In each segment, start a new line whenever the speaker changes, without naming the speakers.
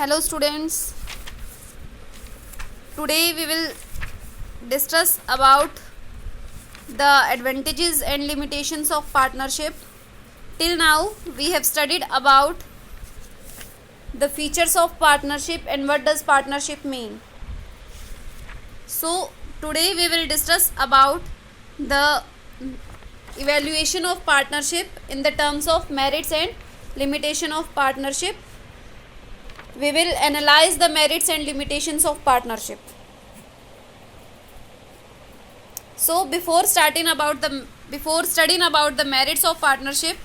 Hello students, today we will discuss about the advantages and limitations of partnership. Till now we have studied about the features of partnership and what does partnership mean. So today we will discuss about the evaluation of partnership in the terms of merits and limitation of partnership. We will analyze the merits and limitations of partnership. So before studying about the merits of partnership,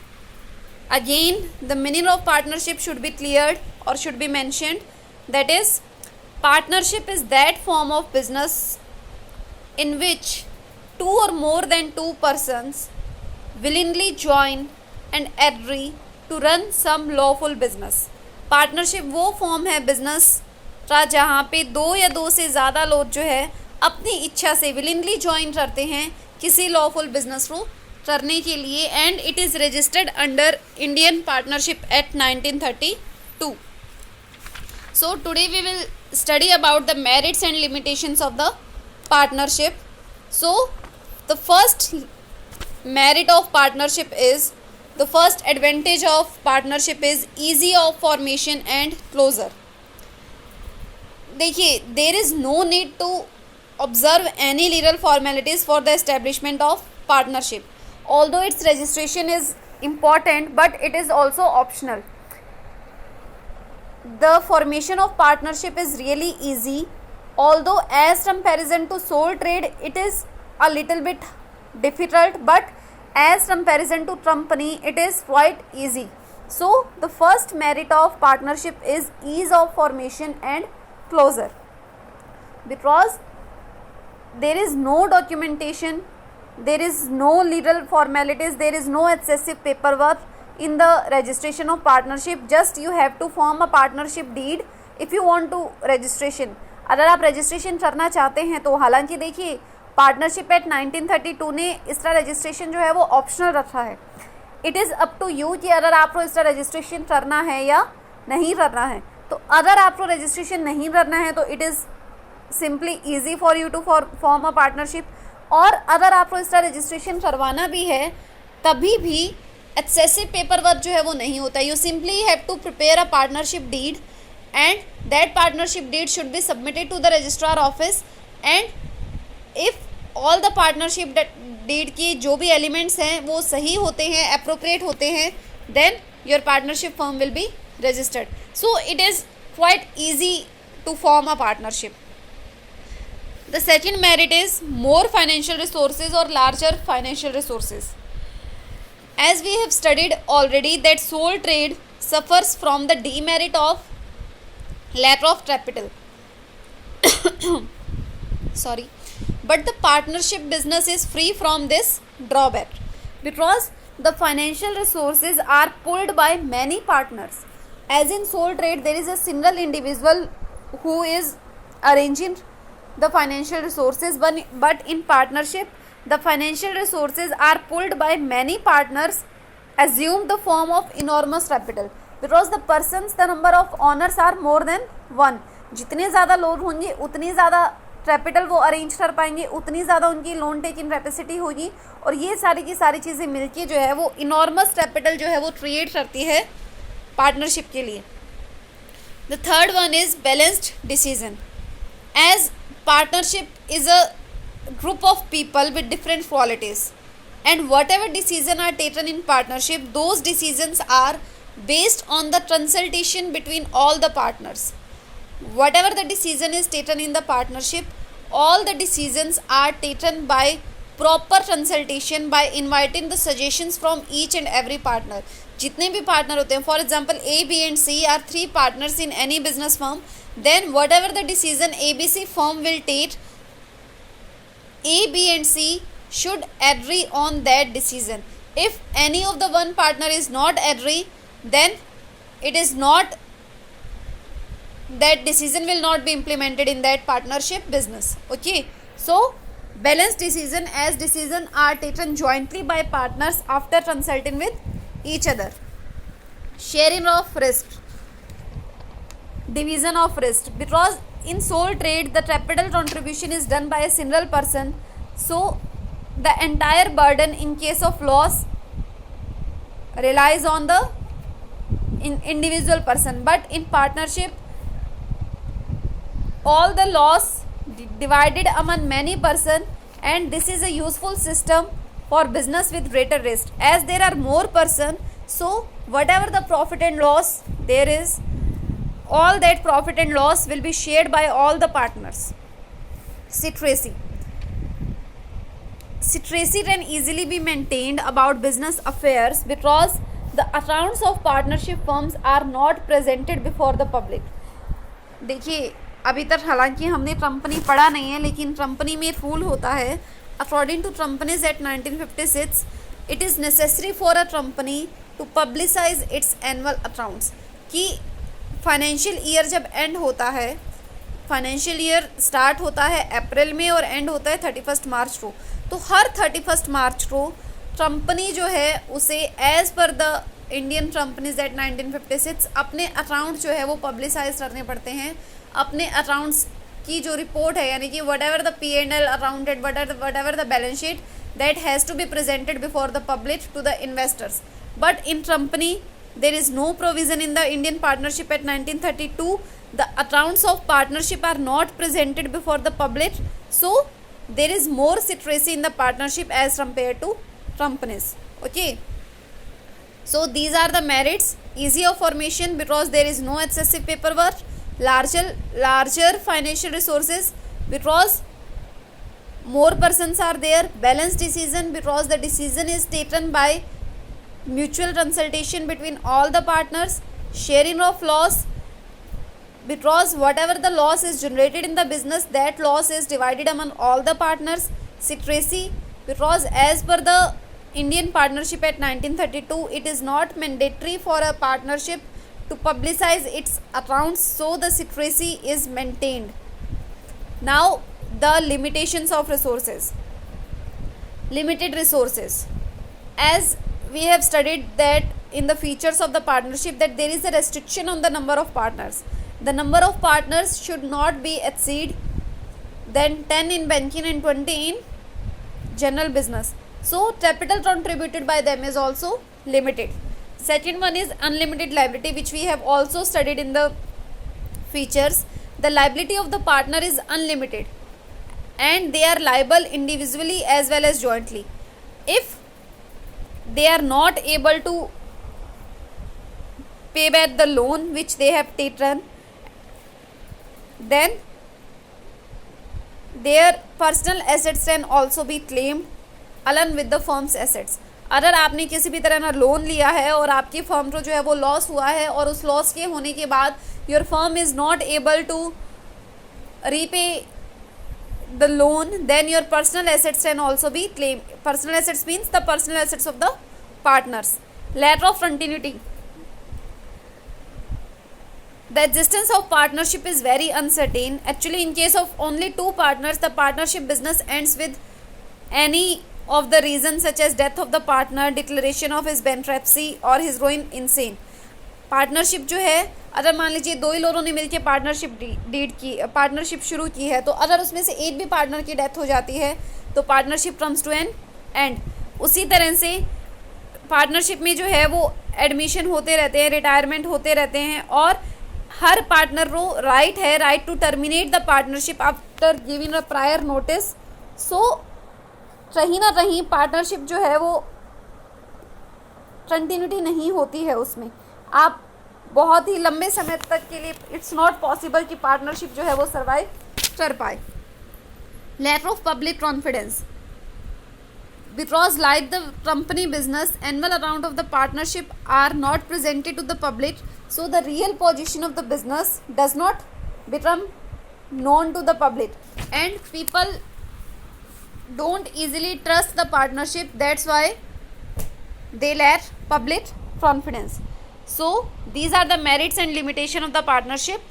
again the meaning of partnership should be cleared or should be mentioned. That is, partnership is that form of business in which two or more than two persons willingly join and agree to run some lawful business. Partnership वो form है business का जहाँ पे दो या दो से ज़्यादा लोग जो है अपनी इच्छा से विलिंगली ज्वाइन करते हैं किसी लॉफुल बिजनेस को करने के लिए, and it is registered under Indian Partnership Act 1932. So today we will study about the merits and limitations of the partnership. So the first merit of partnership is, the first advantage of partnership is easy of formation and closure. देखिए, there is no need to observe any legal formalities for the establishment of partnership. Although its registration is important, but it is also optional. The formation of partnership is really easy, although as comparison to sole trade it is a little bit difficult, but as comparison to company it is quite easy. So the first merit of partnership is ease of formation and closure, because there is no documentation, there is no legal formalities, there is no excessive paperwork in the registration of partnership. Just you have to form a partnership deed if you want to registration. अगर आप registration करना चाहते हैं तो, हालांकि देखिए partnership Act 1932 ने इसका रजिस्ट्रेशन जो है वो ऑप्शनल रखा है. It is up to you कि अगर आपको इसका रजिस्ट्रेशन करना है या नहीं करना है. तो अगर आपको रजिस्ट्रेशन नहीं करना है तो it is simply easy for you to form a partnership. और अगर आपको इसका रजिस्ट्रेशन करवाना भी है तभी भी एक्सेसिव पेपर वर्क जो है वो नहीं होता. You simply have to prepare a partnership deed and that partnership deed should be submitted to the registrar office, and if all the partnership deed की जो भी एलिमेंट्स हैं वो सही होते हैं, अप्रोप्रिएट होते हैं, then your partnership firm will be registered. So it is quite easy to form a partnership. The second merit is more financial resources और larger financial resources. As we have studied already that sole trade suffers from the demerit of lack of capital. Sorry, but the partnership business is free from this drawback because the financial resources are pulled by many partners. As in sole trade, there is a single individual who is arranging the financial resources, but in partnership the financial resources are pulled by many partners, assume the form of enormous capital because the persons, the number of owners are more than one. जितने ज़्यादा लोग होंगे उतनी ज़्यादा capital वो arrange कर पाएंगे, उतनी ज़्यादा उनकी लोन टेकिंग कैपेसिटी होगी, और ये सारी की सारी चीज़ें मिलके जो है वो इनॉर्मस कैपिटल जो है वो क्रिएट करती है पार्टनरशिप के लिए. The third one is balanced decision. As partnership is a group of people with different qualities, and whatever decisions are taken in partnership, those decisions are based on the consultation between all the partners. Whatever the decision is taken in the partnership, all the decisions are taken by proper consultation, by inviting the suggestions from each and every partner. जितने भी partner होते हैं, for example A B and C are three partners in any business firm, then whatever the decision A B C firm will take, A, B and C should agree on that decision. If any of the one partner is not agree, then it is not, that decision will not be implemented in that partnership business. Okay, so balanced decision, as decision are taken jointly by partners after consulting with each other. Sharing of risk. division of risk, because in sole trade the capital contribution is done by a single person, so the entire burden in case of loss relies on the individual person. But in partnership, all the loss divided among many person, and this is a useful system for business with greater risk. As there are more person, so whatever the profit and loss there is, all that profit and loss will be shared by all the partners. Secrecy can easily be maintained about business affairs because the accounts of partnership firms are not presented before the public. देखिए, अभी तक हालांकि हमने company पढ़ा नहीं है, लेकिन company में रूल होता है, according to companies act 1956, it is necessary for a company to publicise its annual accounts, कि फाइनेंशियल ईयर जब एंड होता है, फाइनेंशियल ईयर स्टार्ट होता है अप्रैल में और एंड होता है 31 मार्च को, तो हर 31 मार्च को कंपनी जो है उसे as per the Indian companies act 1956 अपने अकाउंट जो है वो पब्लिसाइज करने पड़ते हैं. अपने अकाउंट्स की जो रिपोर्ट है, यानी कि whatever the P&L accounted, whatever the balance sheet, that has to be presented before the public to the investors. But in company there is no provision in the Indian Partnership Act 1932. The accounts of partnership are not presented before the public, so there is more secrecy in the partnership as compared to companies. Okay, so these are the merits: easy of formation because there is no excessive paperwork, larger financial resources because more persons are there, balanced decision because the decision is taken by mutual consultation between all the partners, sharing of loss because whatever the loss is generated in the business, that loss is divided among all the partners. Secrecy because as per the Indian Partnership Act 1932, it is not mandatory for a partnership to publicize its accounts, so the secrecy is maintained. Now the limitations of resources. Limited resources. As we have studied that in the features of the partnership, that there is a restriction on the number of partners. The number of partners should not be exceed than 10 in banking and 20 in general business. So capital contributed by them is also limited. Second one is unlimited liability, which we have also studied in the features. The liability of the partner is unlimited and they are liable individually as well as jointly. If they are not able to pay back the loan which they have taken, then their personal assets can also be claimed along with the firm's assets. अगर आपने किसी भी तरह ना loan लिया है और आपकी फर्म को जो है वो लॉस हुआ है और उस लॉस के होने के बाद your firm is not able to repay the loan, then your personal assets can also be claimed. Personal assets means the personal assets of the partners. Lack of continuity. The existence of partnership is very uncertain. Actually, in case of only two partners, the partnership business ends with any of the reasons such as death of the partner, declaration of his bankruptcy or his going insane. Partnership जो है, अगर मान लीजिए दो ही लोगों ने मिलकर partnership शुरू की है, तो अगर उसमें से एक भी पार्टनर की डेथ हो जाती है तो partnership comes to an end. उसी तरह से पार्टनरशिप में जो है वो एडमिशन होते रहते हैं, रिटायरमेंट होते रहते हैं और हर पार्टनर को right to terminate the partnership after giving a prior notice. So कहीं ना कहीं पार्टनरशिप जो है वो कंटिन्यूटी नहीं होती है उसमें. आप बहुत ही लंबे समय तक के लिए इट्स नॉट पॉसिबल कि पार्टनरशिप जो है वो सर्वाइव कर पाए. Lack of public confidence. Because like the company business, annual account of the partnership are not presented to the public, so the real position of the business does not become known to the public and people don't easily trust the partnership. That's why they lack public confidence. So these are the merits and limitation of the partnership.